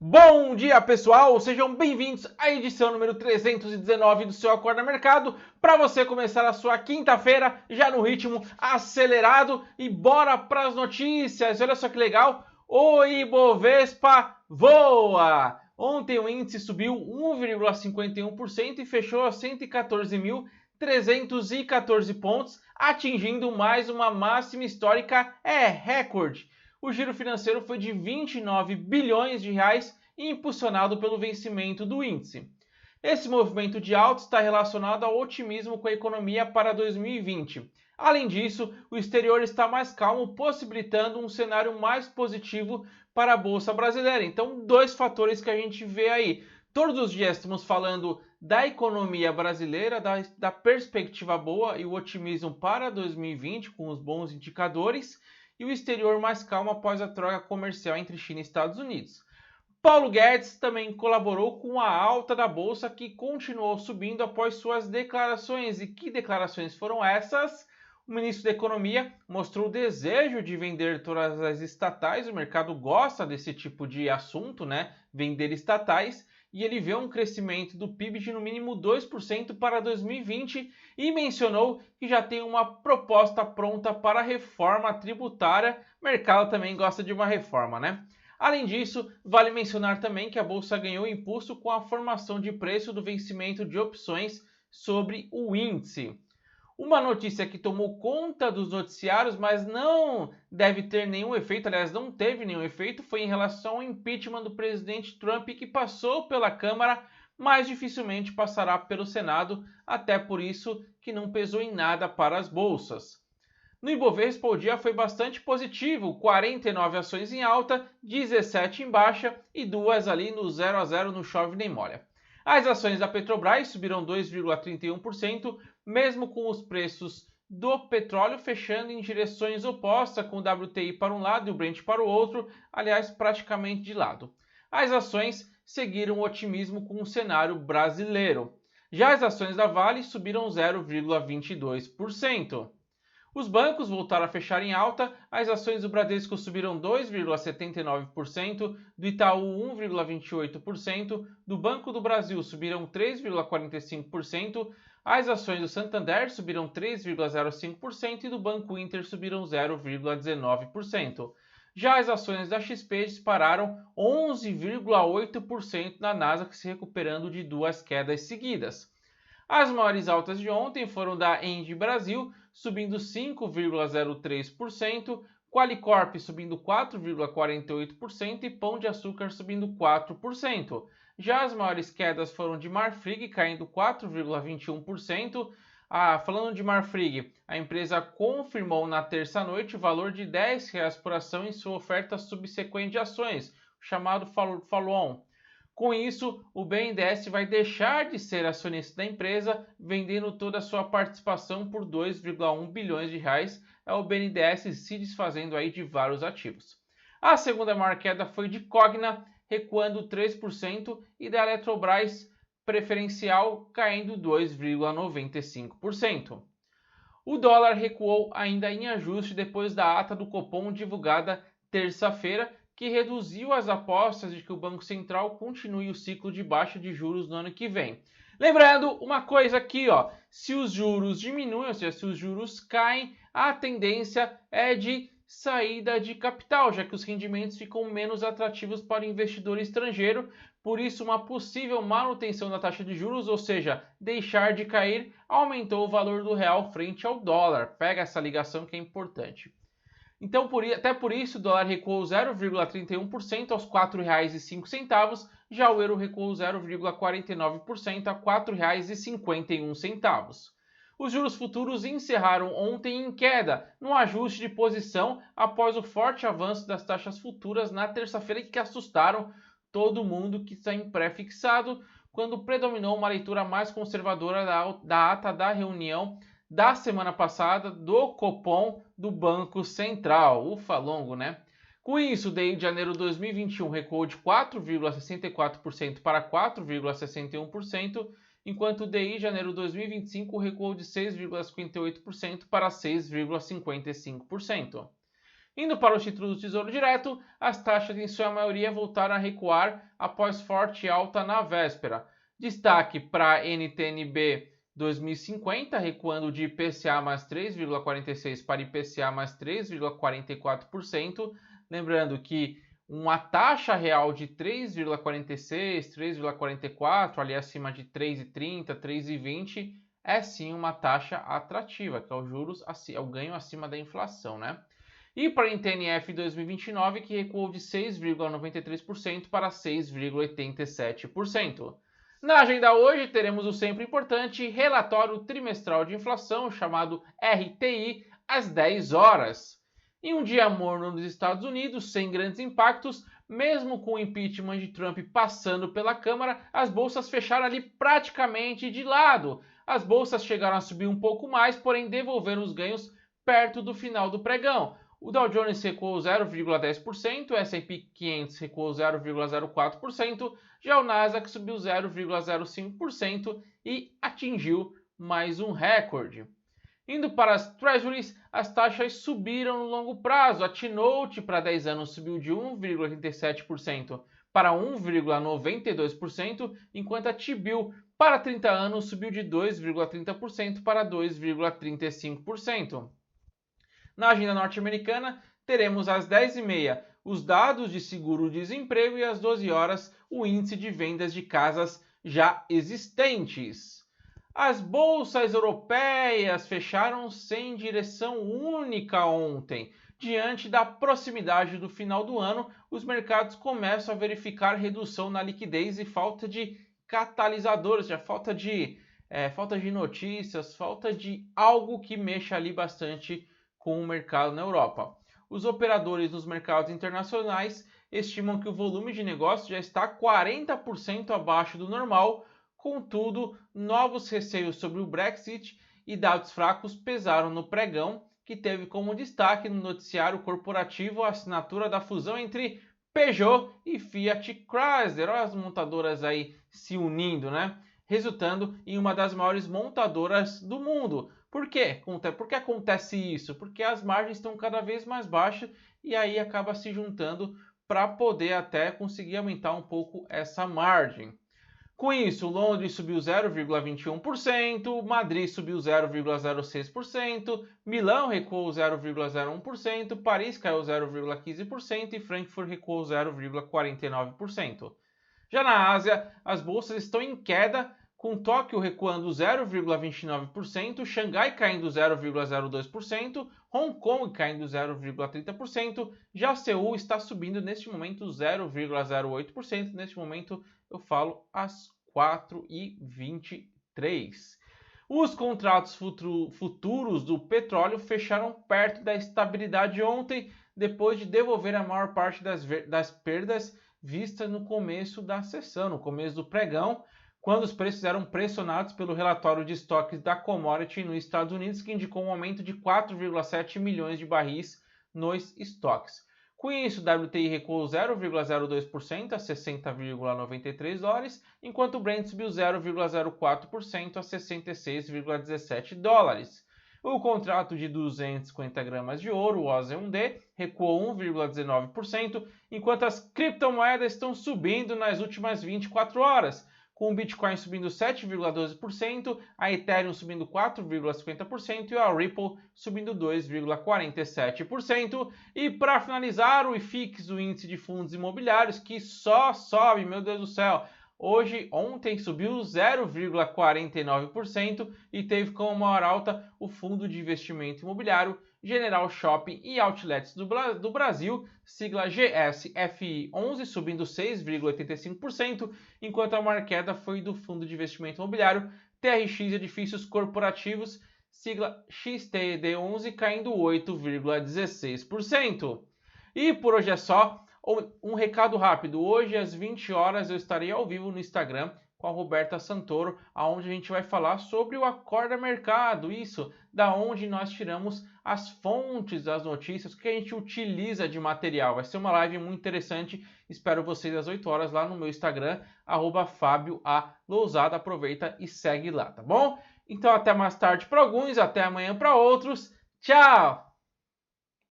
Bom dia, pessoal! Sejam bem-vindos à edição número 319 do seu Acorda Mercado, para você começar a sua quinta-feira já no ritmo acelerado e bora para as notícias. Olha só que legal, o Ibovespa voa! Ontem o índice subiu 1,51% e fechou a 114.314 pontos, atingindo mais uma máxima histórica, recorde. O giro financeiro foi de 29 bilhões de reais, impulsionado pelo vencimento do índice. Esse movimento de alta está relacionado ao otimismo com a economia para 2020. Além disso, o exterior está mais calmo, possibilitando um cenário mais positivo para a Bolsa Brasileira. Então, dois fatores que a gente vê aí. Todos os dias estamos falando da economia brasileira, da perspectiva boa e o otimismo para 2020, com os bons indicadores, e o exterior mais calmo após a troca comercial entre China e Estados Unidos. Paulo Guedes também colaborou com a alta da bolsa, que continuou subindo após suas declarações. E que declarações foram essas? O ministro da Economia mostrou o desejo de vender todas as estatais. O mercado gosta desse tipo de assunto, né? Vender estatais. E ele vê um crescimento do PIB de no mínimo 2% para 2020 e mencionou que já tem uma proposta pronta para a reforma tributária. O mercado também gosta de uma reforma, né? Além disso, vale mencionar também que a bolsa ganhou impulso com a formação de preço do vencimento de opções sobre o índice. Uma notícia que tomou conta dos noticiários, mas não deve ter nenhum efeito, aliás, não teve nenhum efeito, foi em relação ao impeachment do presidente Trump, que passou pela Câmara, mas dificilmente passará pelo Senado, até por isso que não pesou em nada para as bolsas. No Ibovespa, o dia foi bastante positivo, 49 ações em alta, 17 em baixa e duas ali no 0 a 0 no chove nem molha. As ações da Petrobras subiram 2,31%, mesmo com os preços do petróleo fechando em direções opostas, com o WTI para um lado e o Brent para o outro, aliás, praticamente de lado. As ações seguiram o otimismo com o cenário brasileiro. Já as ações da Vale subiram 0,22%. Os bancos voltaram a fechar em alta, as ações do Bradesco subiram 2,79%, do Itaú 1,28%, do Banco do Brasil subiram 3,45%, as ações do Santander subiram 3,05% e do Banco Inter subiram 0,19%. Já as ações da XP dispararam 11,8% na Nasdaq, se recuperando de duas quedas seguidas. As maiores altas de ontem foram da Engie Brasil, subindo 5,03%, Qualicorp subindo 4,48% e Pão de Açúcar subindo 4%. Já as maiores quedas foram de Marfrig, caindo 4,21%. Falando de Marfrig, a empresa confirmou na terça-noite o valor de R$ 10 por ação em sua oferta subsequente de ações, chamado follow-on. Com isso, o BNDES vai deixar de ser acionista da empresa, vendendo toda a sua participação por 2,1 bilhões de reais. É o BNDES se desfazendo aí de vários ativos. A segunda maior queda foi de Cogna, recuando 3%, e da Eletrobras Preferencial, caindo 2,95%. O dólar recuou ainda em ajuste depois da ata do Copom divulgada terça-feira, que reduziu as apostas de que o Banco Central continue o ciclo de baixa de juros no ano que vem. Lembrando uma coisa aqui, se os juros diminuem, ou seja, se os juros caem, a tendência é de saída de capital, já que os rendimentos ficam menos atrativos para o investidor estrangeiro. Por isso, uma possível manutenção da taxa de juros, ou seja, deixar de cair, aumentou o valor do real frente ao dólar. Pega essa ligação que é importante. Então, até por isso, o dólar recuou 0,31% aos R$ 4,05, já o euro recuou 0,49% a R$ 4,51. Os juros futuros encerraram ontem em queda, num ajuste de posição após o forte avanço das taxas futuras na terça-feira, que assustaram todo mundo que está em pré-fixado, quando predominou uma leitura mais conservadora da ata da reunião da semana passada do Copom do Banco Central, o Falongo, né? Com isso, o DI de janeiro de 2021 recuou de 4,64% para 4,61%, enquanto o DI de janeiro de 2025 recuou de 6,58% para 6,55%. Indo para os títulos do Tesouro Direto, as taxas em sua maioria voltaram a recuar após forte alta na véspera. Destaque para NTN-B 2050, recuando de IPCA mais 3,46% para IPCA mais 3,44%. Lembrando que uma taxa real de 3,46, 3,44, ali acima de 3,30, 3,20, é sim uma taxa atrativa, que é o juros, é o ganho acima da inflação, né? E para a NTN-F 2029, que recuou de 6,93% para 6,87%. Na agenda hoje, teremos o sempre importante relatório trimestral de inflação, chamado RTI, às 10 horas. Em um dia morno nos Estados Unidos, sem grandes impactos, mesmo com o impeachment de Trump passando pela Câmara, as bolsas fecharam ali praticamente de lado. As bolsas chegaram a subir um pouco mais, porém devolveram os ganhos perto do final do pregão. O Dow Jones recuou 0,10%, o S&P 500 recuou 0,04%, já o Nasdaq subiu 0,05% e atingiu mais um recorde. Indo para as Treasuries, as taxas subiram no longo prazo. A T-Note para 10 anos subiu de 1,37% para 1,92%, enquanto a T-Bill para 30 anos subiu de 2,30% para 2,35%. Na agenda norte-americana, teremos às 10h30 os dados de seguro-desemprego e às 12 horas o índice de vendas de casas já existentes. As bolsas europeias fecharam sem direção única ontem. Diante da proximidade do final do ano, os mercados começam a verificar redução na liquidez e falta de catalisadores, falta de notícias, falta de algo que mexa ali bastante com o mercado na Europa. Os operadores nos mercados internacionais estimam que o volume de negócio já está 40% abaixo do normal. Contudo, novos receios sobre o Brexit e dados fracos pesaram no pregão, que teve como destaque no noticiário corporativo a assinatura da fusão entre Peugeot e Fiat Chrysler. Olha as montadoras aí se unindo, né? Resultando em uma das maiores montadoras do mundo. Por quê? Por que acontece isso? Porque as margens estão cada vez mais baixas e aí acaba se juntando para poder até conseguir aumentar um pouco essa margem. Com isso, Londres subiu 0,21%, Madrid subiu 0,06%, Milão recuou 0,01%, Paris caiu 0,15% e Frankfurt recuou 0,49%. Já na Ásia, as bolsas estão em queda, com Tóquio recuando 0,29%, Xangai caindo 0,02%, Hong Kong caindo 0,30%, já Seul está subindo neste momento 0,08%, neste momento eu falo às 4h23. Os contratos futuros do petróleo fecharam perto da estabilidade ontem, depois de devolver a maior parte das perdas vistas no começo da sessão, no começo do pregão, quando os preços eram pressionados pelo relatório de estoques da commodity nos Estados Unidos, que indicou um aumento de 4,7 milhões de barris nos estoques. Com isso, o WTI recuou 0,02% a 60,93 dólares, enquanto o Brent subiu 0,04% a 66,17 dólares. O contrato de 250 gramas de ouro, o OZ1D, recuou 1,19%, enquanto as criptomoedas estão subindo nas últimas 24 horas, com o Bitcoin subindo 7,12%, a Ethereum subindo 4,50% e a Ripple subindo 2,47%. E para finalizar, o IFIX, o índice de fundos imobiliários, que só sobe, meu Deus do céu. Ontem subiu 0,49% e teve como maior alta o fundo de investimento imobiliário General Shopping e Outlets do Brasil, sigla GSFI11, subindo 6,85%, enquanto a maior queda foi do fundo de investimento imobiliário TRX Edifícios Corporativos, sigla XTED11, caindo 8,16%. E por hoje é só. Um recado rápido, hoje às 20 horas eu estarei ao vivo no Instagram com a Roberta Santoro, onde a gente vai falar sobre o Acorda Mercado, isso, da onde nós tiramos as fontes das notícias, o que a gente utiliza de material. Vai ser uma live muito interessante, espero vocês às 8 horas lá no meu Instagram, @FabioALousada, aproveita e segue lá, tá bom? Então até mais tarde para alguns, até amanhã para outros, tchau!